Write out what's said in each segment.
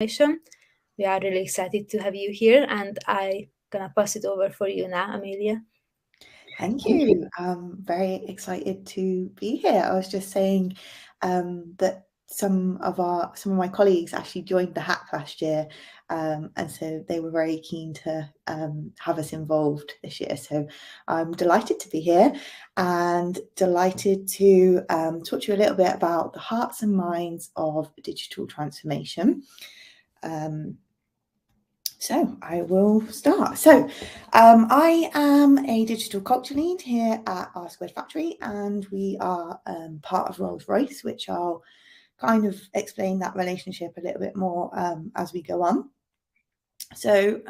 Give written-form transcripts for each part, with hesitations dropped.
information. We are really excited to have you here, and I'm gonna pass it over for you now, Amelia. Thank you. I'm very excited to be here. I was just saying that some of my colleagues actually joined the hack last year, and so they were very keen to have us involved this year. So I'm delighted to be here and delighted to talk to you a little bit about the hearts and minds of digital transformation. So I will start. So I am a digital culture lead here at R Squared Factory, and we are part of Rolls Royce, which I'll kind of explain that relationship a little bit more as we go on. So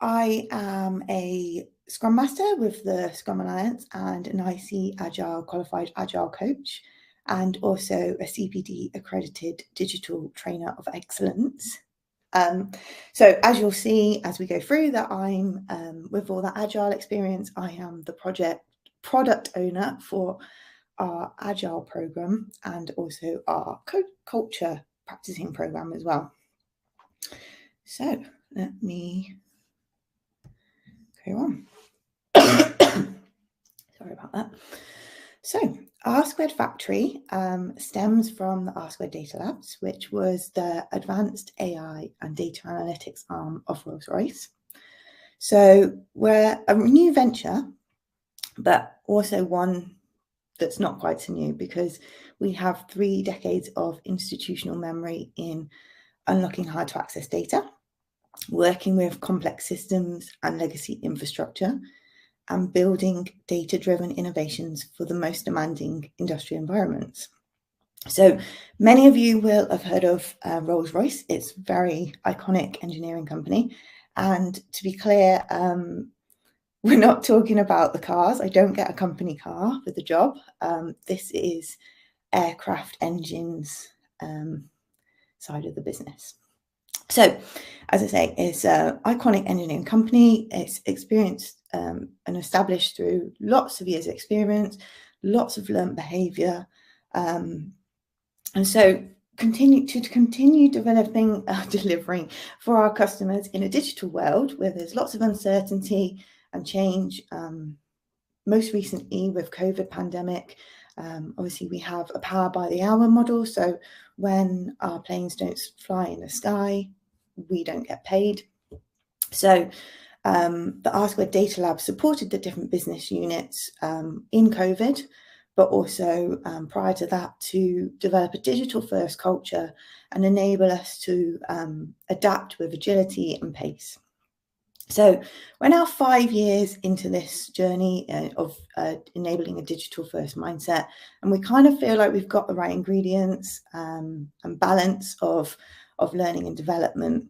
I am a Scrum Master with the Scrum Alliance and an IC Agile qualified Agile coach, and also a CPD accredited digital trainer of excellence. So as you'll see as we go through that, I'm with all that Agile experience, I am the product owner for our Agile program and also our culture practicing program as well. So let me go on. Sorry about that. So R Squared Factory stems from the R Squared Data Labs, which was the advanced AI and data analytics arm of Rolls Royce. So we're a new venture, but also one that's not quite so new because we have 3 decades of institutional memory in unlocking hard to access data, working with complex systems and legacy infrastructure, and building data-driven innovations for the most demanding industrial environments. So many of you will have heard of Rolls Royce. It's a very iconic engineering company. And to be clear, we're not talking about the cars. I don't get a company car for the job. This is aircraft engines side of the business. So, as I say, it's an iconic engineering company. It's experienced and established through lots of years of experience, lots of learned behaviour. And so continue developing, delivering for our customers in a digital world where there's lots of uncertainty and change. Most recently with COVID pandemic, obviously we have a power by the hour model. So when our planes don't fly in the sky, we don't get paid. So the R Squared Data Lab supported the different business units in COVID, but also prior to that to develop a digital first culture and enable us to adapt with agility and pace. So we're now 5 years into this journey of enabling a digital first mindset, and we kind of feel like we've got the right ingredients and balance of learning and development.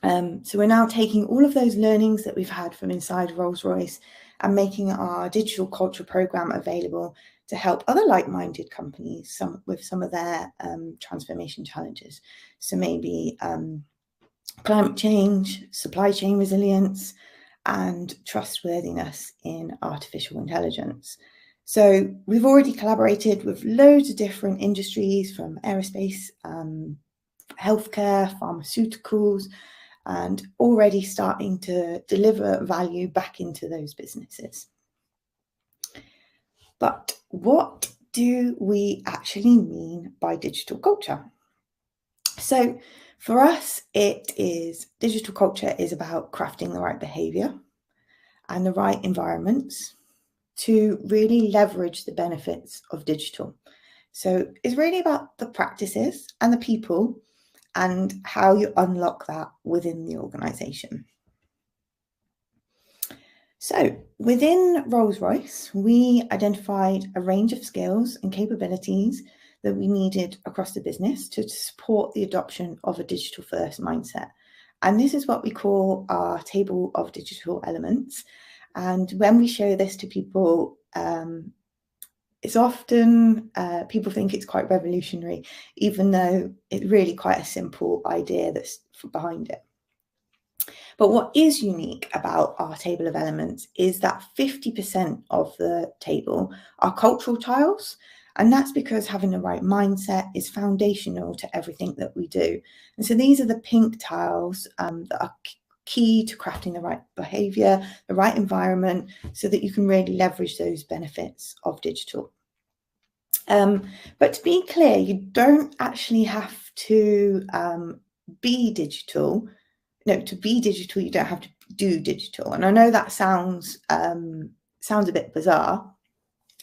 So we're now taking all of those learnings that we've had from inside Rolls Royce and making our digital culture program available to help other like-minded companies with some of their transformation challenges. So maybe climate change, supply chain resilience, and trustworthiness in artificial intelligence. So we've already collaborated with loads of different industries from aerospace, healthcare, pharmaceuticals, and already starting to deliver value back into those businesses. But what do we actually mean by digital culture? So for us, digital culture is about crafting the right behavior and the right environments to really leverage the benefits of digital. So it's really about the practices and the people and how you unlock that within the organization. So within Rolls Royce, we identified a range of skills and capabilities that we needed across the business to support the adoption of a digital first mindset. And this is what we call our table of digital elements. And when we show this to people, it's often, people think it's quite revolutionary, even though it's really quite a simple idea that's behind it. But what is unique about our table of elements is that 50% of the table are cultural tiles, And that's because having the right mindset is foundational to everything that we do. And so these are the pink tiles that are key to crafting the right behavior, the right environment, so that you can really leverage those benefits of digital. But to be clear, you don't actually have to be digital. No, to be digital, you don't have to do digital. And I know that sounds a bit bizarre,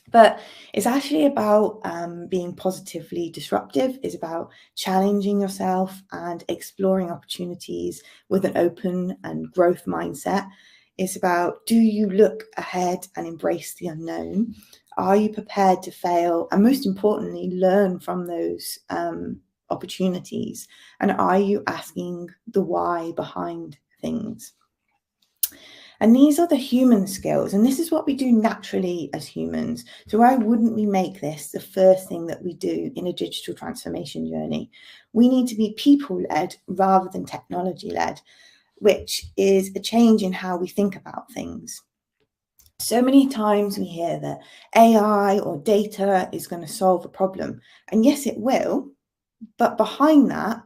but it's actually about being positively disruptive. It's about challenging yourself and exploring opportunities with an open and growth mindset. It's about, do you look ahead and embrace the unknown? Are you prepared to fail? And most importantly, learn from those opportunities. And are you asking the why behind things? And these are the human skills, and this is what we do naturally as humans. So why wouldn't we make this the first thing that we do in a digital transformation journey? We need to be people-led rather than technology-led, which is a change in how we think about things. So many times we hear that AI or data is going to solve a problem. And yes, it will. But behind that,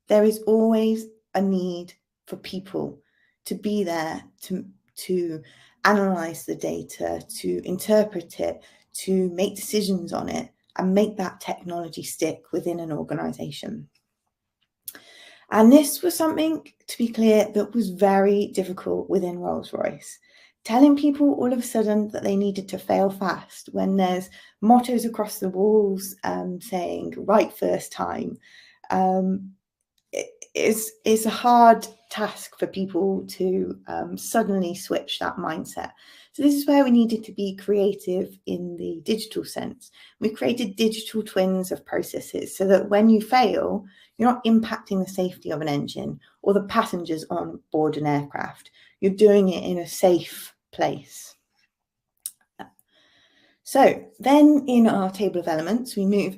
there is always a need for people to be there to analyze the data, to interpret it, to make decisions on it, and make that technology stick within an organization. And this was something, to be clear, that was very difficult within Rolls Royce. Telling people all of a sudden that they needed to fail fast when there's mottos across the walls saying right first time is a hard task for people to suddenly switch that mindset. So this is where we needed to be creative in the digital sense. We created digital twins of processes so that when you fail, you're not impacting the safety of an engine or the passengers on board an aircraft. You're doing it in a safe place. So then in our table of elements, we move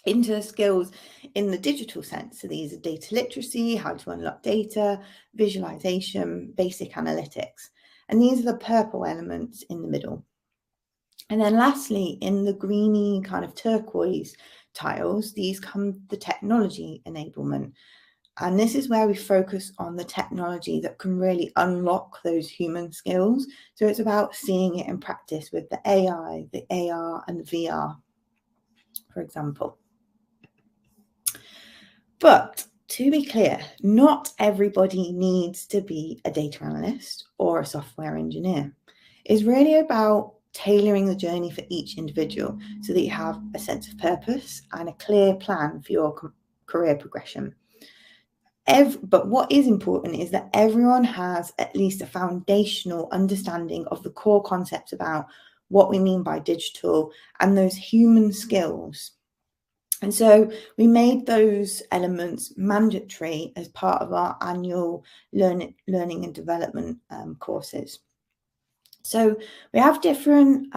into skills in the digital sense. So these are data literacy, how to unlock data, visualization, basic analytics. And these are the purple elements in the middle. And then lastly, in the greeny kind of turquoise tiles, these come the technology enablement. And this is where we focus on the technology that can really unlock those human skills. So it's about seeing it in practice with the AI, the AR, and the VR, for example. But to be clear, not everybody needs to be a data analyst or a software engineer. It's really about tailoring the journey for each individual so that you have a sense of purpose and a clear plan for your career progression. But what is important is that everyone has at least a foundational understanding of the core concepts about what we mean by digital and those human skills. And so we made those elements mandatory as part of our annual learning and development courses. So we have different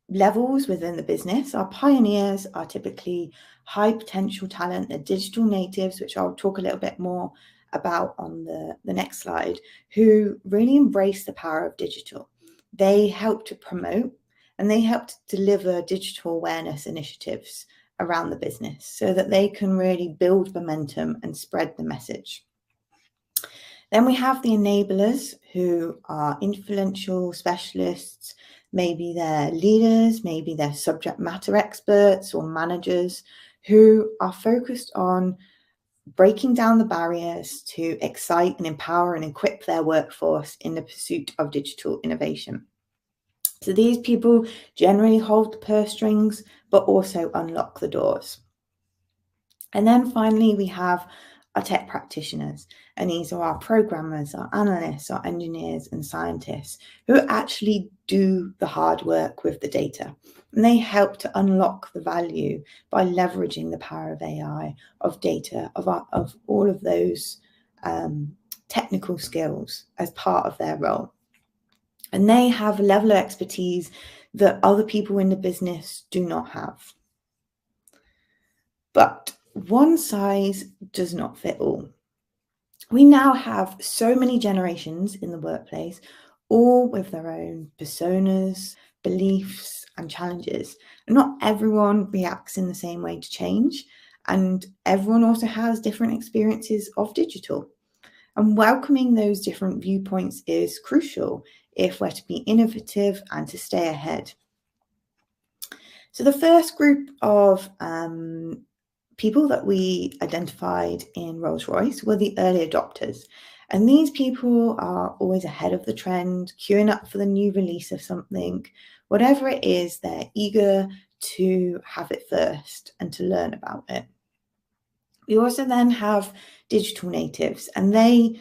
levels within the business. Our pioneers are typically high potential talent, they're digital natives, which I'll talk a little bit more about on the next slide, who really embrace the power of digital. They help to promote and they help to deliver digital awareness initiatives around the business so that they can really build momentum and spread the message. Then we have the enablers, who are influential specialists. Maybe they're leaders, maybe they're subject matter experts or managers who are focused on breaking down the barriers to excite and empower and equip their workforce in the pursuit of digital innovation. So these people generally hold the purse strings, but also unlock the doors. And then finally, we have our tech practitioners, and these are our programmers, our analysts, our engineers and scientists who actually do the hard work with the data. And they help to unlock the value by leveraging the power of AI, of data, of all of those technical skills as part of their role. And they have a level of expertise that other people in the business do not have. But one size does not fit all. We now have so many generations in the workplace, all with their own personas, beliefs and challenges. And not everyone reacts in the same way to change, and everyone also has different experiences of digital. And welcoming those different viewpoints is crucial if we're to be innovative and to stay ahead. So the first group of people that we identified in Rolls Royce were the early adopters. And these people are always ahead of the trend, queuing up for the new release of something. Whatever it is, they're eager to have it first and to learn about it. We also then have digital natives, and they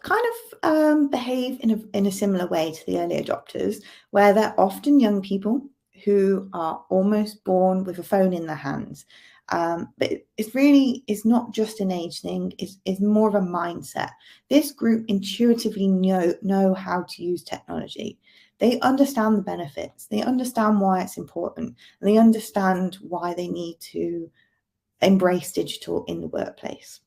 kind of behave in a similar way to the early adopters, where they're often young people who are almost born with a phone in their hands. But it's not just an age thing, it's more of a mindset. This group intuitively know how to use technology. They understand the benefits, they understand why it's important, and they understand why they need to embrace digital in the workplace.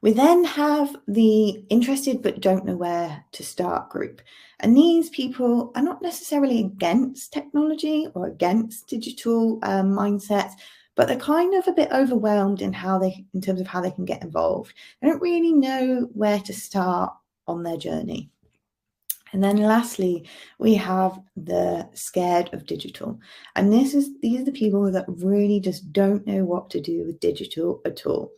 We then have the interested but don't know where to start group. And these people are not necessarily against technology or against digital mindsets, but they're kind of a bit overwhelmed in terms of how they can get involved. They don't really know where to start on their journey. And then lastly, we have the scared of digital. And these are the people that really just don't know what to do with digital at all.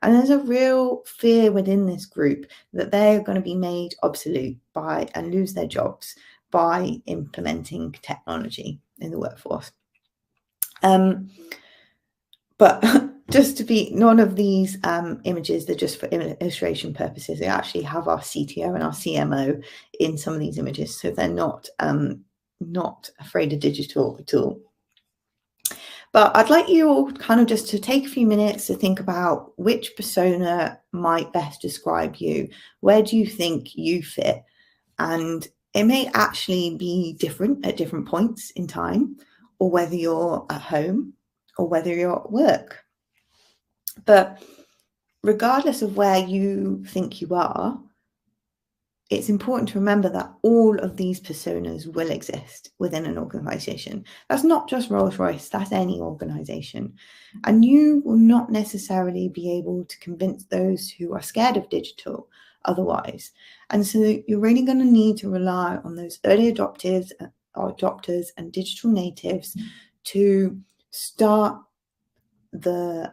And there's a real fear within this group that they're going to be made obsolete and lose their jobs by implementing technology in the workforce. But none of these images, they're just for illustration purposes. They actually have our CTO and our CMO in some of these images, so they're not afraid of digital at all. But I'd like you all kind of just to take a few minutes to think about which persona might best describe you. Where do you think you fit? And it may actually be different at different points in time, or whether you're at home or whether you're at work. But regardless of where you think you are, it's important to remember that all of these personas will exist within an organization. That's not just Rolls-Royce, that's any organization. And you will not necessarily be able to convince those who are scared of digital otherwise. And so you're really going to need to rely on those early adopters and digital natives to start the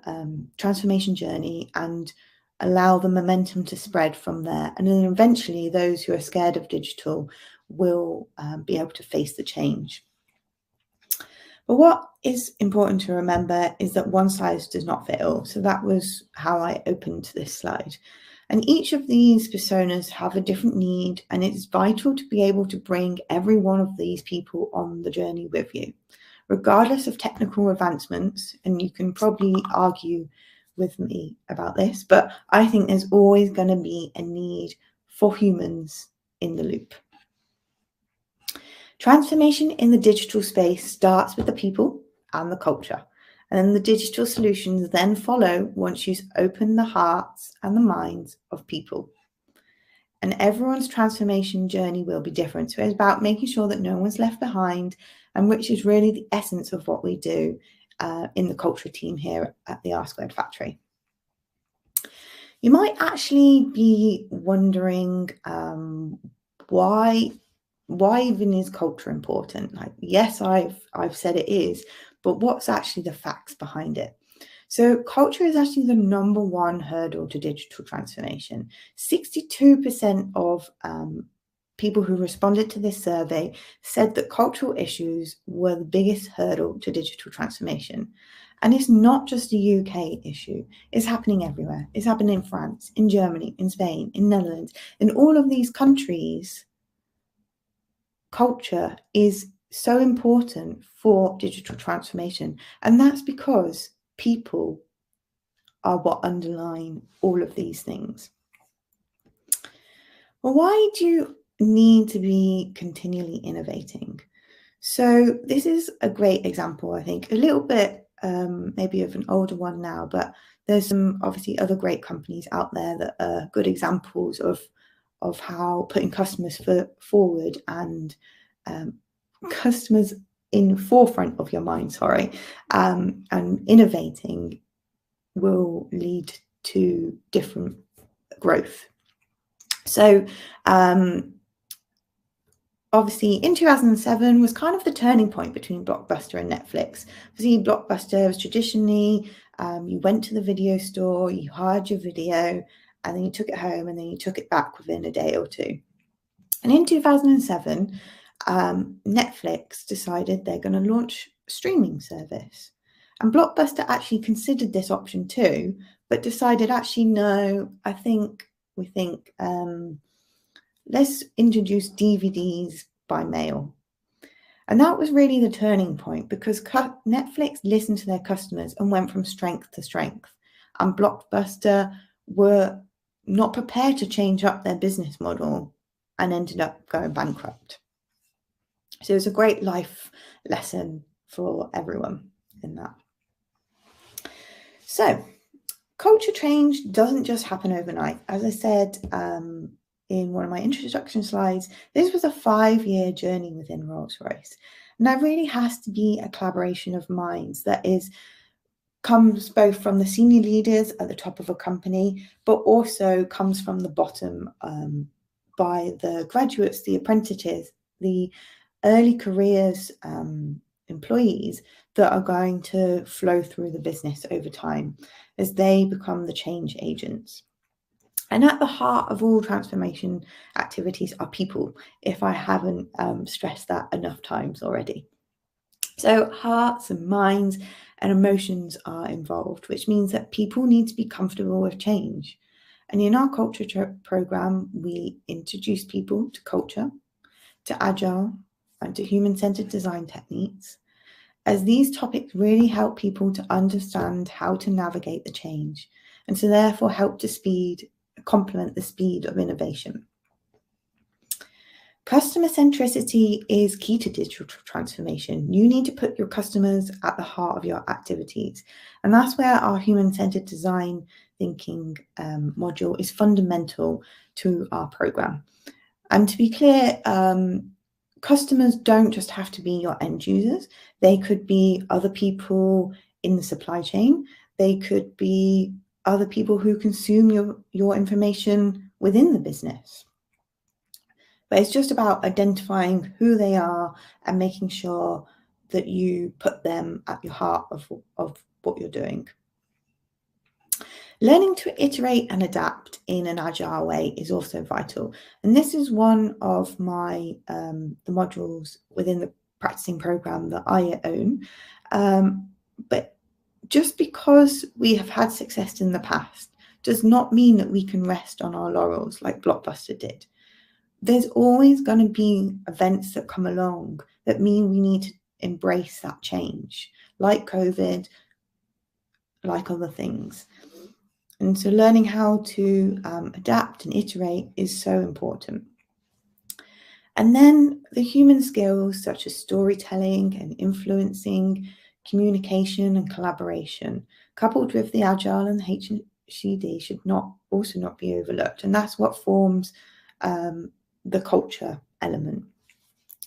transformation journey and allow the momentum to spread from there. And then eventually those who are scared of digital will be able to face the change. But what is important to remember is that one size does not fit all. So that was how I opened this slide. And each of these personas have a different need, and it's vital to be able to bring every one of these people on the journey with you, regardless of technical advancements. And you can probably argue with me about this, but I think there's always going to be a need for humans in the loop. Transformation in the digital space starts with the people and the culture, and then the digital solutions then follow once you open the hearts and the minds of people. And everyone's transformation journey will be different. So it's about making sure that no one's left behind, and which is really the essence of what we do in the culture team here at the R² Factory. You might actually be wondering why even is culture important? Like, yes, I've said it is, but what's actually the facts behind it? So culture is actually the number one hurdle to digital transformation. 62% of people who responded to this survey said that cultural issues were the biggest hurdle to digital transformation. And it's not just a UK issue. It's happening everywhere. It's happening in France, in Germany, in Spain, in Netherlands. In all of these countries, culture is so important for digital transformation. And that's because people are what underline all of these things. Well, why do you need to be continually innovating? So this is a great example, I think, a little bit maybe of an older one now, but there's some obviously other great companies out there that are good examples of how putting customers forward and customers in forefront of your mind, and innovating will lead to different growth. So obviously in 2007 was kind of the turning point between Blockbuster and Netflix. Obviously Blockbuster was traditionally, you went to the video store, you hired your video, and then you took it home, and then you took it back within a day or two. And in 2007, Netflix decided they're going to launch a streaming service. And Blockbuster actually considered this option too, but decided actually, no, we think let's introduce DVDs by mail. And that was really the turning point, because Netflix listened to their customers and went from strength to strength. And Blockbuster were not prepared to change up their business model and ended up going bankrupt. So it's a great life lesson for everyone in that. So culture change doesn't just happen overnight. As I said in one of my introduction slides, this was a 5-year journey within Rolls Royce. And that really has to be a collaboration of minds that comes both from the senior leaders at the top of a company, but also comes from the bottom by the graduates, the apprentices, the early careers employees that are going to flow through the business over time as they become the change agents. And at the heart of all transformation activities are people, if I haven't stressed that enough times already. So hearts and minds and emotions are involved, which means that people need to be comfortable with change. And in our culture program, we introduce people to culture, to agile, and to human-centered design techniques, as these topics really help people to understand how to navigate the change, and so therefore help to complement the speed of innovation. Customer centricity is key to digital transformation. You need to put your customers at the heart of your activities. And that's where our human-centered design thinking module is fundamental to our program. And to be clear, customers don't just have to be your end users. They could be other people in the supply chain. They could be other people who consume your information within the business. But it's just about identifying who they are and making sure that you put them at the heart of what you're doing. Learning to iterate and adapt in an agile way is also vital. And this is one of my the modules within the practicing program that I own. But just because we have had success in the past does not mean that we can rest on our laurels like Blockbuster did. There's always going to be events that come along that mean we need to embrace that change, like COVID, like other things. And so learning how to adapt and iterate is so important. And then the human skills such as storytelling and influencing, communication and collaboration, coupled with the agile and HCD should also not be overlooked. And that's what forms the culture element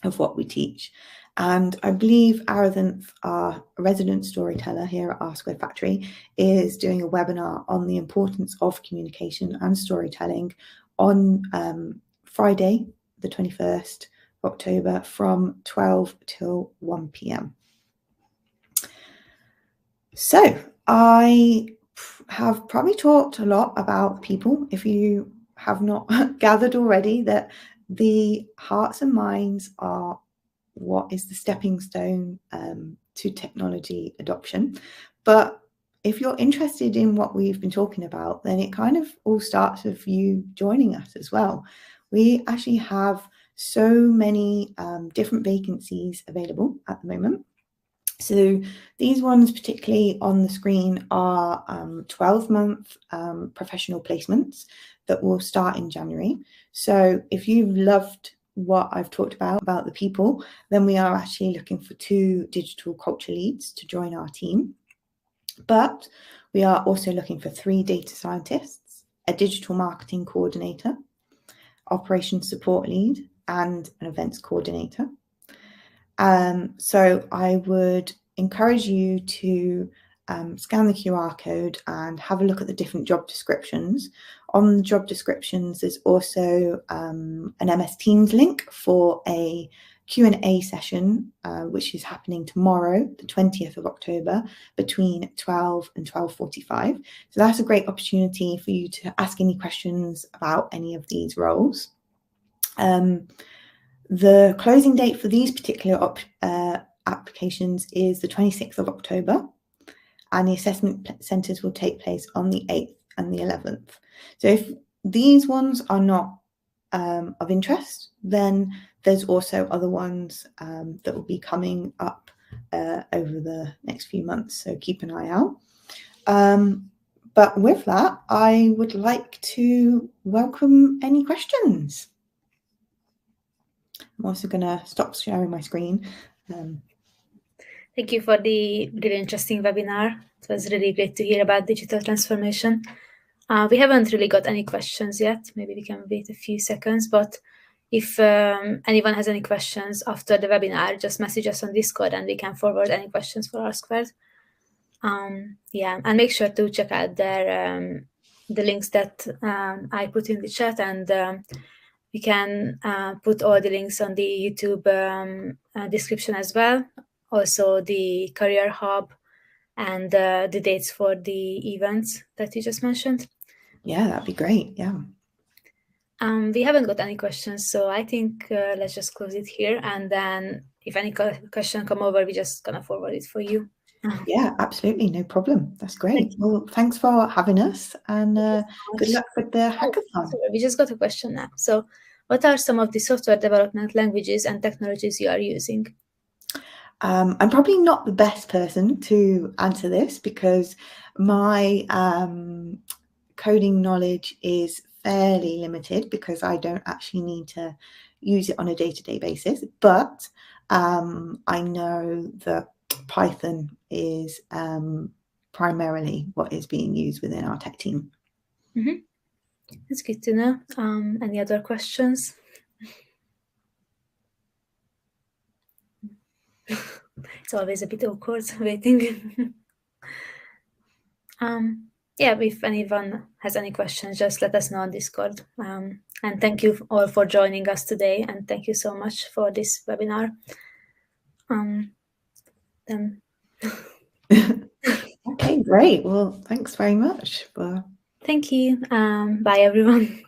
of what we teach. And I believe Aravinth, our resident storyteller here at R² Factory, is doing a webinar on the importance of communication and storytelling on Friday, the 21st of October from 12 till 1 p.m. So I have probably talked a lot about people. If you have not gathered already, that the hearts and minds are what is the stepping stone to technology adoption. But if you're interested in what we've been talking about, then it kind of all starts with you joining us as well. We actually have so many different vacancies available at the moment. So these ones particularly on the screen are 12-month professional placements that will start in January. So if you've loved what I've talked about the people, then we are actually looking for 2 digital culture leads to join our team. But we are also looking for 3 data scientists, a digital marketing coordinator, operations support lead, and an events coordinator. So I would encourage you to scan the QR code and have a look at the different job descriptions. On the job descriptions, there's also an MS Teams link for a Q&A session, which is happening tomorrow, the 20th of October, between 12 and 12:45. So that's a great opportunity for you to ask any questions about any of these roles. The closing date for these particular applications is the 26th of October, and the assessment centres will take place on the 8th and the 11th. So if these ones are not of interest, then there's also other ones that will be coming up over the next few months, so keep an eye out. But with that, I would like to welcome any questions. I'm also going to stop sharing my screen. Thank you for the really interesting webinar. It was really great to hear about digital transformation. We haven't really got any questions yet. Maybe we can wait a few seconds, but if anyone has any questions after the webinar, just message us on Discord and we can forward any questions for R Squared. Yeah, and make sure to check out the links that I put in the chat, and we can put all the links on the YouTube description as well. Also the Career Hub and the dates for the events that you just mentioned. Yeah, that'd be great. Yeah. We haven't got any questions, so I think let's just close it here. And then if any question come over, we're just gonna forward it for you. Yeah, absolutely. No problem. That's great. Well, thanks for having us, and good luck with the hackathon. Sorry, we just got a question now. So what are some of the software development languages and technologies you are using? I'm probably not the best person to answer this because my coding knowledge is fairly limited because I don't actually need to use it on a day-to-day basis. But I know that Python is primarily what is being used within our tech team. Mm-hmm. That's good to know. Any other questions? It's always a bit awkward waiting. Yeah, if anyone has any questions, just let us know on Discord. And thank you all for joining us today, and thank you so much for this webinar. Then Okay, great. Well, thanks very much. thank you. Bye, everyone.